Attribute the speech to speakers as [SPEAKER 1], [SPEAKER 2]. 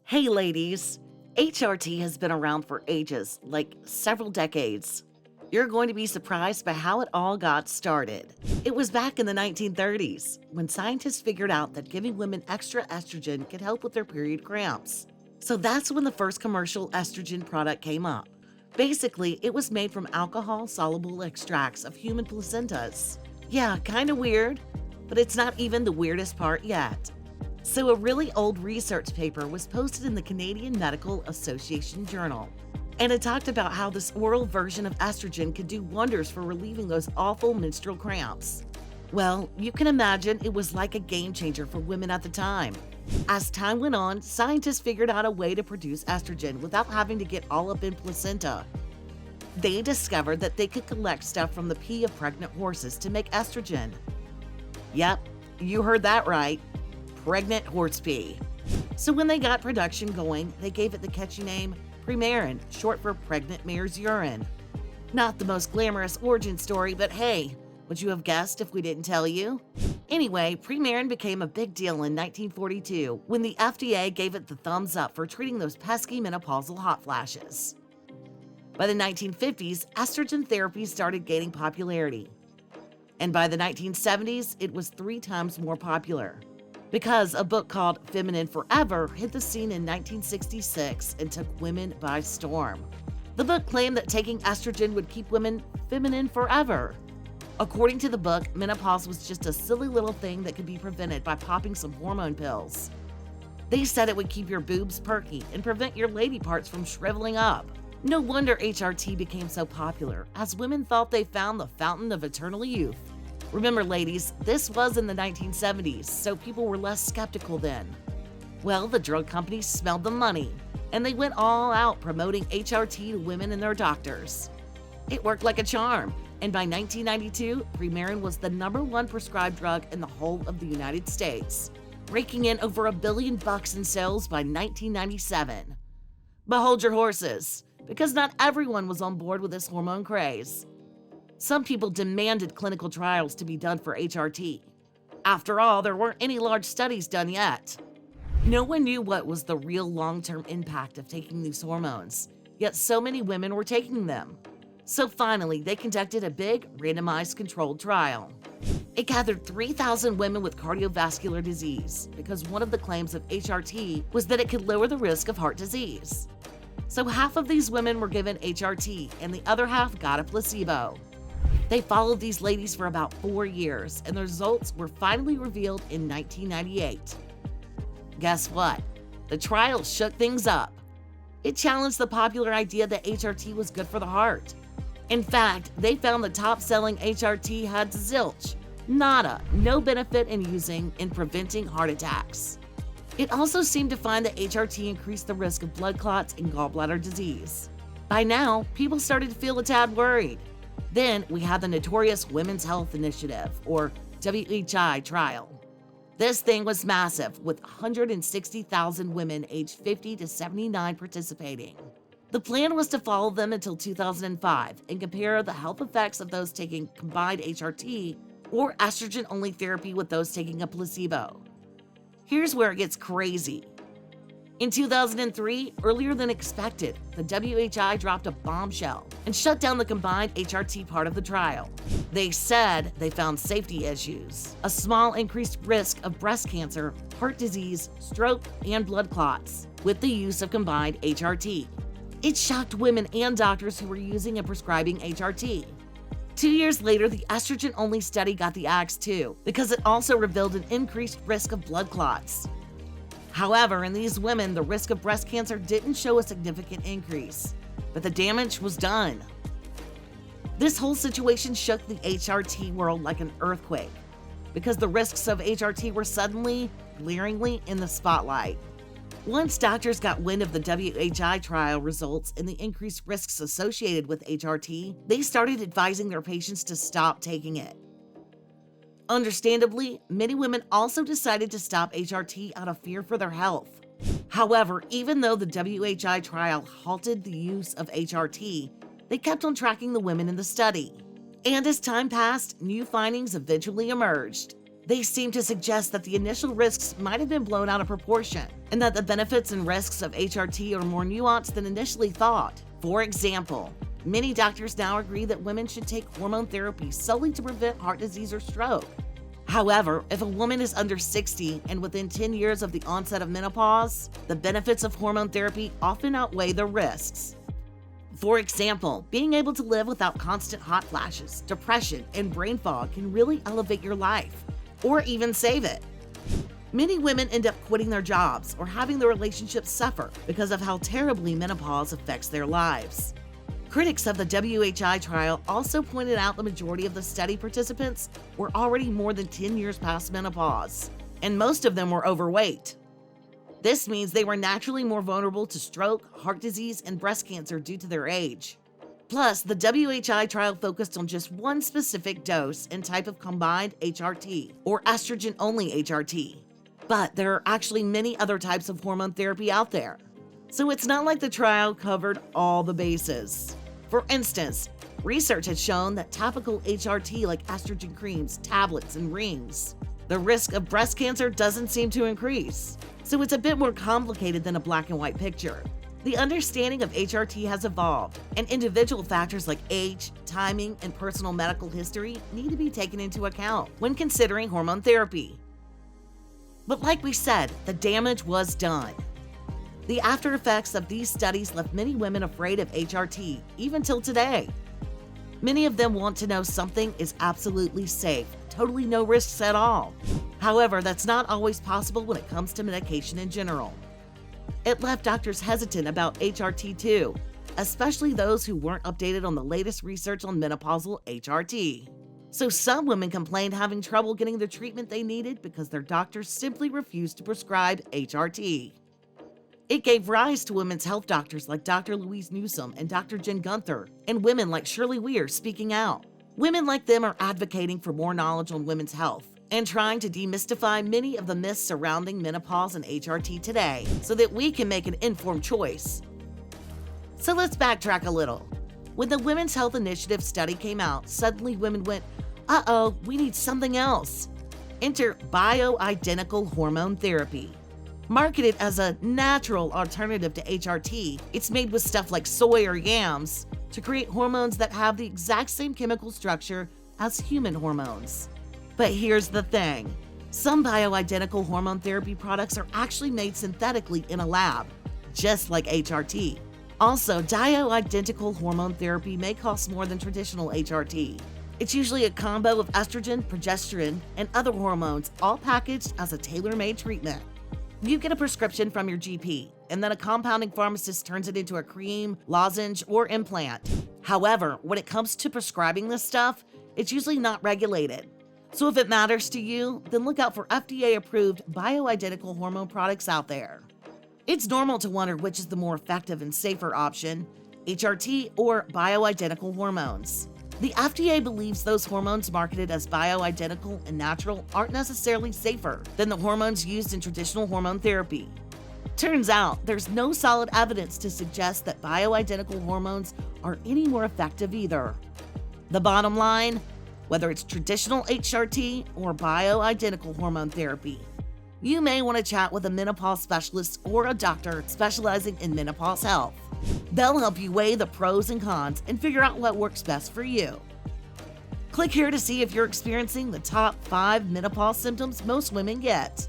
[SPEAKER 1] Hey ladies, HRT has been around for ages, like several decades. You're going to be surprised by how it all got started. It was back in the 1930s when scientists figured out that giving women extra estrogen could help with their period cramps. So that's when the first commercial estrogen product came up. Basically, it was made from alcohol-soluble extracts of human placentas. Yeah, kinda weird, but it's not even the weirdest part yet. So a really old research paper was posted in the Canadian Medical Association Journal, and it talked about how this oral version of estrogen could do wonders for relieving those awful menstrual cramps. Well, you can imagine it was like a game changer for women at the time. As time went on, scientists figured out a way to produce estrogen without having to get all up in placenta. They discovered that they could collect stuff from the pee of pregnant horses to make estrogen. Yep, you heard that right. Pregnant horse pee. So when they got production going, they gave it the catchy name Premarin, short for pregnant mare's urine. Not the most glamorous origin story, but hey, would you have guessed if we didn't tell you? Anyway, Premarin became a big deal in 1942 when the FDA gave it the thumbs up for treating those pesky menopausal hot flashes. By the 1950s, estrogen therapy started gaining popularity. And by the 1970s, it was 3 times more popular, because a book called Feminine Forever hit the scene in 1966 and took women by storm. The book claimed that taking estrogen would keep women feminine forever. According to the book, menopause was just a silly little thing that could be prevented by popping some hormone pills. They said it would keep your boobs perky and prevent your lady parts from shriveling up. No wonder HRT became so popular, as women thought they found the fountain of eternal youth. Remember, ladies, this was in the 1970s, so people were less skeptical then. Well, the drug companies smelled the money, and they went all out promoting HRT to women and their doctors. It worked like a charm, and by 1992, Premarin was the #1 prescribed drug in the whole of the United States, raking in over $1 billion in sales by 1997. But hold your horses, because not everyone was on board with this hormone craze. Some people demanded clinical trials to be done for HRT. After all, there weren't any large studies done yet. No one knew what was the real long-term impact of taking these hormones, yet so many women were taking them. So finally, they conducted a big, randomized controlled trial. It gathered 3,000 women with cardiovascular disease, because one of the claims of HRT was that it could lower the risk of heart disease. So half of these women were given HRT, and the other half got a placebo. They followed these ladies for about 4 years, and the results were finally revealed in 1998. Guess what? The trial shook things up. It challenged the popular idea that HRT was good for the heart. In fact, they found the top-selling HRT had zilch, nada, no benefit in using in preventing heart attacks. It also seemed to find that HRT increased the risk of blood clots and gallbladder disease. By now, people started to feel a tad worried. Then we had the notorious Women's Health Initiative, or WHI trial. This thing was massive, with 160,000 women aged 50 to 79 participating. The plan was to follow them until 2005 and compare the health effects of those taking combined HRT or estrogen-only therapy with those taking a placebo. Here's where it gets crazy. In 2003, earlier than expected, the WHI dropped a bombshell and shut down the combined HRT part of the trial. They said they found safety issues, a small increased risk of breast cancer, heart disease, stroke, and blood clots with the use of combined HRT. It shocked women and doctors who were using and prescribing HRT. 2 years later, the estrogen-only study got the axe too, because it also revealed an increased risk of blood clots. However, in these women, the risk of breast cancer didn't show a significant increase, but the damage was done. This whole situation shook the HRT world like an earthquake, because the risks of HRT were suddenly, glaringly in the spotlight. Once doctors got wind of the WHI trial results and the increased risks associated with HRT, they started advising their patients to stop taking it. Understandably, many women also decided to stop HRT out of fear for their health. However, even though the WHI trial halted the use of HRT, they kept on tracking the women in the study. And as time passed, new findings eventually emerged. They seem to suggest that the initial risks might have been blown out of proportion, and that the benefits and risks of HRT are more nuanced than initially thought. For example, many doctors now agree that women should take hormone therapy solely to prevent heart disease or stroke. However, if a woman is under 60 and within 10 years of the onset of menopause, the benefits of hormone therapy often outweigh the risks. For example, being able to live without constant hot flashes, depression, and brain fog can really elevate your life, or even save it. Many women end up quitting their jobs or having their relationships suffer because of how terribly menopause affects their lives. Critics of the WHI trial also pointed out the majority of the study participants were already more than 10 years past menopause, and most of them were overweight. This means they were naturally more vulnerable to stroke, heart disease, and breast cancer due to their age. Plus, the WHI trial focused on just one specific dose and type of combined HRT, or estrogen-only HRT. But there are actually many other types of hormone therapy out there. So it's not like the trial covered all the bases. For instance, research has shown that topical HRT like estrogen creams, tablets, and rings, the risk of breast cancer doesn't seem to increase. So it's a bit more complicated than a black and white picture. The understanding of HRT has evolved, and individual factors like age, timing, and personal medical history need to be taken into account when considering hormone therapy. But like we said, the damage was done. The after effects of these studies left many women afraid of HRT, even till today. Many of them want to know something is absolutely safe, totally no risks at all. However, that's not always possible when it comes to medication in general. It left doctors hesitant about HRT too, especially those who weren't updated on the latest research on menopausal HRT. So some women complained having trouble getting the treatment they needed because their doctors simply refused to prescribe HRT. It gave rise to women's health doctors like Dr. Louise Newsom and Dr. Jen Gunther, and women like Shirley Weir speaking out. Women like them are advocating for more knowledge on women's health and trying to demystify many of the myths surrounding menopause and HRT today so that we can make an informed choice. So let's backtrack a little. When the Women's Health Initiative study came out, suddenly women went, uh-oh, we need something else. Enter bioidentical hormone therapy. Marketed as a natural alternative to HRT, it's made with stuff like soy or yams to create hormones that have the exact same chemical structure as human hormones. But here's the thing. Some bioidentical hormone therapy products are actually made synthetically in a lab, just like HRT. Also, bioidentical hormone therapy may cost more than traditional HRT. It's usually a combo of estrogen, progesterone, and other hormones, all packaged as a tailor-made treatment. You get a prescription from your GP, and then a compounding pharmacist turns it into a cream, lozenge, or implant. However, when it comes to prescribing this stuff, it's usually not regulated. So if it matters to you, then look out for FDA-approved bioidentical hormone products out there. It's normal to wonder which is the more effective and safer option, HRT or bioidentical hormones. The FDA believes those hormones marketed as bioidentical and natural aren't necessarily safer than the hormones used in traditional hormone therapy. Turns out, there's no solid evidence to suggest that bioidentical hormones are any more effective either. The bottom line, whether it's traditional HRT or bioidentical hormone therapy, you may want to chat with a menopause specialist or a doctor specializing in menopause health. They'll help you weigh the pros and cons and figure out what works best for you. Click here to see if you're experiencing the top 5 menopause symptoms most women get.